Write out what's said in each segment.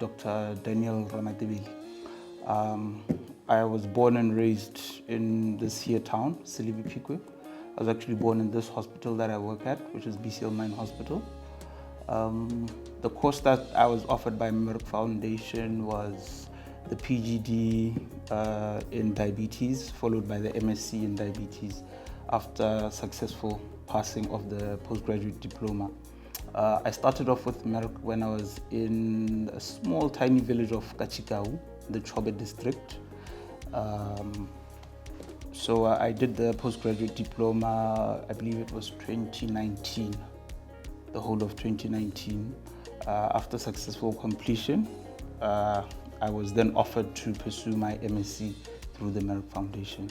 Dr. Daniel Ramatebele. I was born and raised in this here town, Silibipikwe. I was actually born in this hospital that I work at, which is BCL Mine Hospital. The course that I was offered by Merck Foundation was the PGD in diabetes, followed by the MSc in diabetes after successful passing of the Postgraduate Diploma. I started off with Merck when I was in a small tiny village of Kachikau, the Chobe district. So I did the Postgraduate Diploma, I believe it was 2019, the whole of 2019. After successful completion, I was then offered to pursue my MSc through the Merck Foundation.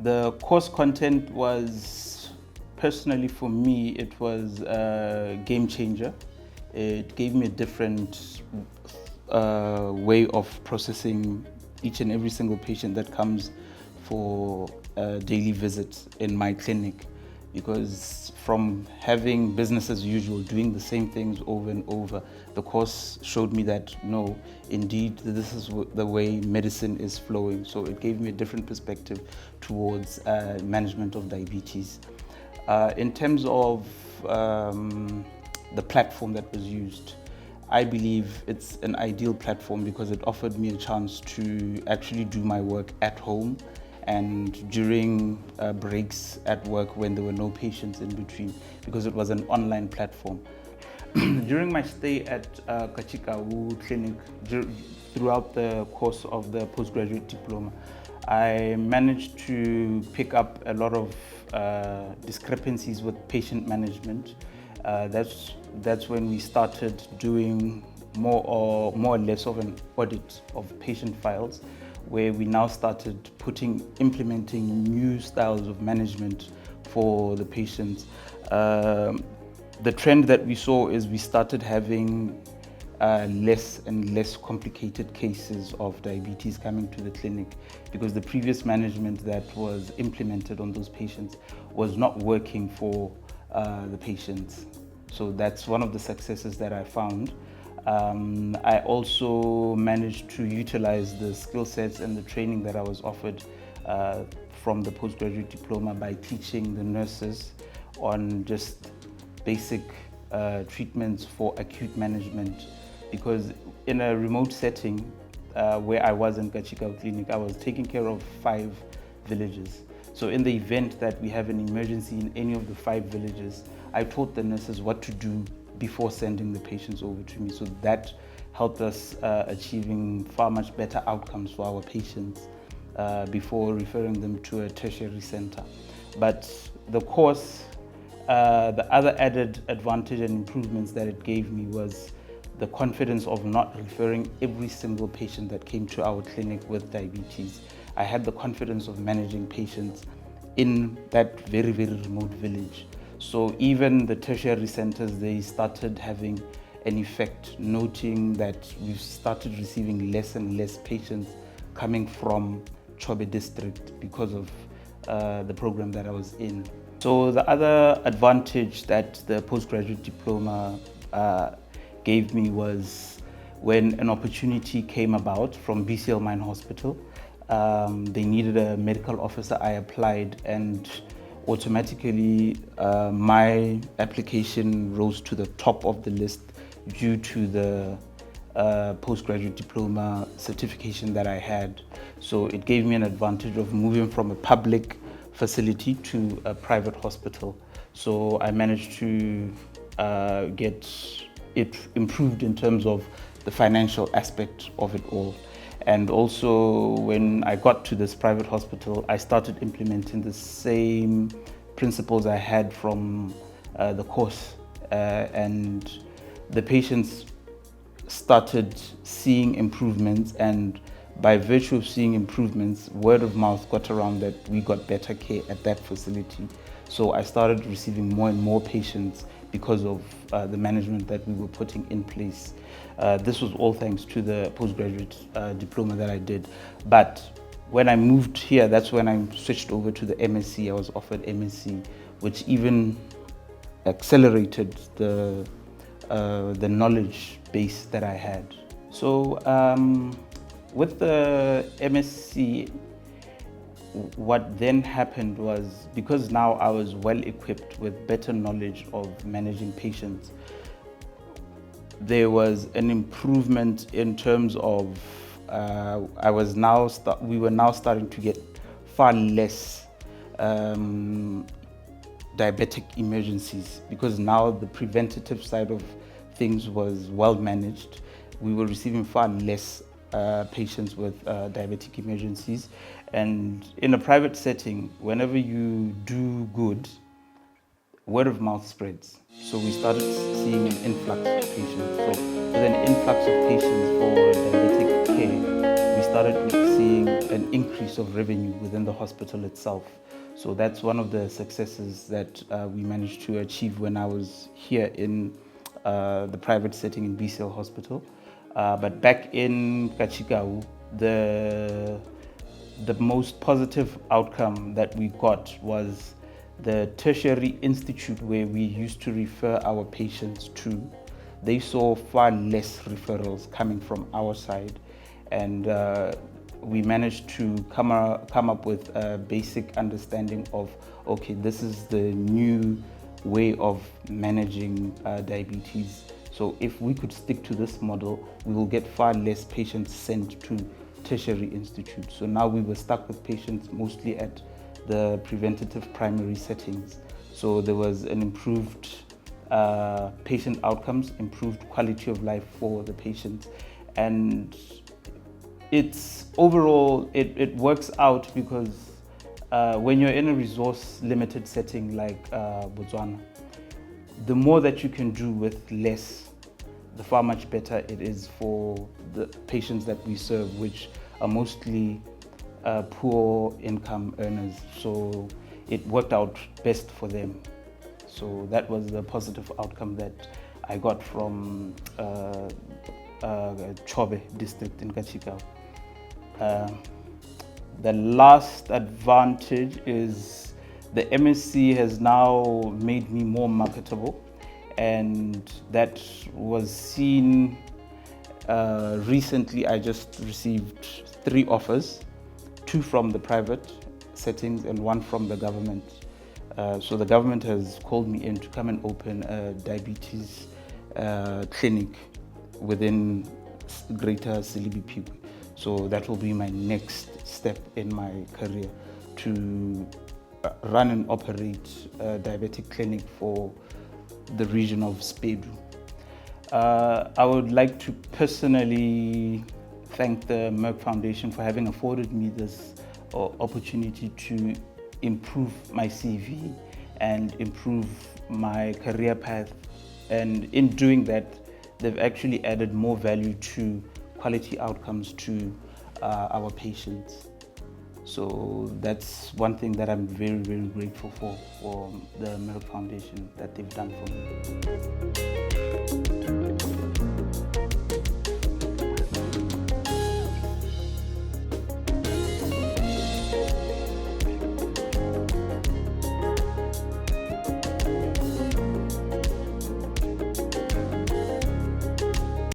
The course content was, personally for me, it was a game changer. It gave me a different way of processing each and every single patient that comes for a daily visit in my clinic, because from having business as usual, doing the same things over and over, the course showed me that no, indeed, this is the way medicine is flowing. So it gave me a different perspective towards management of diabetes. In terms of the platform that was used, I believe it's an ideal platform because it offered me a chance to actually do my work at home and during breaks at work when there were no patients in between, because it was an online platform. During my stay at Kachikau Clinic, throughout the course of the Postgraduate Diploma, I managed to pick up a lot of discrepancies with patient management. That's when we started doing more or less of an audit of patient files, where we now started implementing new styles of management for the patients. The trend that we saw is we started having less and less complicated cases of diabetes coming to the clinic, because the previous management that was implemented on those patients was not working for the patients. So that's one of the successes that I found. I also managed to utilize the skill sets and the training that I was offered from the Postgraduate Diploma by teaching the nurses on just basic treatments for acute management, because in a remote setting where I was in Kachikau Clinic, I was taking care of 5 villages. So in the event that we have an emergency in any of the 5 villages, I taught the nurses what to do before sending the patients over to me. So that helped us achieving far much better outcomes for our patients before referring them to a tertiary center. But the course, the other added advantage and improvements that it gave me was the confidence of not referring every single patient that came to our clinic with diabetes. I had the confidence of managing patients in that very, very remote village. So even the tertiary centers, they started having an effect, noting that we've started receiving less and less patients coming from Chobe district because of the program that I was in. So the other advantage that the Postgraduate Diploma gave me was when an opportunity came about from BCL Mine Hospital. They needed a medical officer. I applied, and automatically my application rose to the top of the list due to the Postgraduate Diploma certification that I had. So it gave me an advantage of moving from a public facility to a private hospital. So I managed to get it improved in terms of the financial aspect of it all. And also when I got to this private hospital, I started implementing the same principles I had from the course, and the patients started seeing improvements, and by virtue of seeing improvements, word of mouth got around that we got better care at that facility. So I started receiving more and more patients because of the management that we were putting in place. This was all thanks to the Postgraduate Diploma that I did. But when I moved here, that's when I switched over to the MSc. I was offered MSc, which even accelerated the knowledge base that I had. So with the MSc, what then happened was, because now I was well equipped with better knowledge of managing patients, there was an improvement in terms of we were now starting to get far less diabetic emergencies, because now the preventative side of things was well managed. We were receiving far less patients with diabetic emergencies. And in a private setting, whenever you do good, word of mouth spreads. So we started seeing an influx of patients. So with an influx of patients for diabetic care, we started seeing an increase of revenue within the hospital itself. So that's one of the successes that we managed to achieve when I was here in the private setting in BCL Hospital. But back in Kachikau, the most positive outcome that we got was the tertiary institute where we used to refer our patients to. They saw far less referrals coming from our side, and we managed to come up with a basic understanding of, okay, this is the new way of managing diabetes. So if we could stick to this model, we will get far less patients sent to tertiary institutes. So now we were stuck with patients mostly at the preventative primary settings. So there was an improved patient outcomes, improved quality of life for the patients. And it's overall, it works out because when you're in a resource limited setting like Botswana, the more that you can do with less, the far much better it is for the patients that we serve, which are mostly poor income earners. So it worked out best for them. So that was the positive outcome that I got from Chobe district in Kachikau. The last advantage is the MSc has now made me more marketable, and that was seen recently. I just received 3 offers, 2 from the private settings and 1 from the government. So the government has called me in to come and open a diabetes clinic within Greater Silibi. So that will be my next step in my career, to run and operate a diabetic clinic for the region of Spedu. I would like to personally thank the Merck Foundation for having afforded me this opportunity to improve my CV and improve my career path. And in doing that, they've actually added more value to quality outcomes to our patients. So that's one thing that I'm very, very grateful for the Merck Foundation, that they've done for me.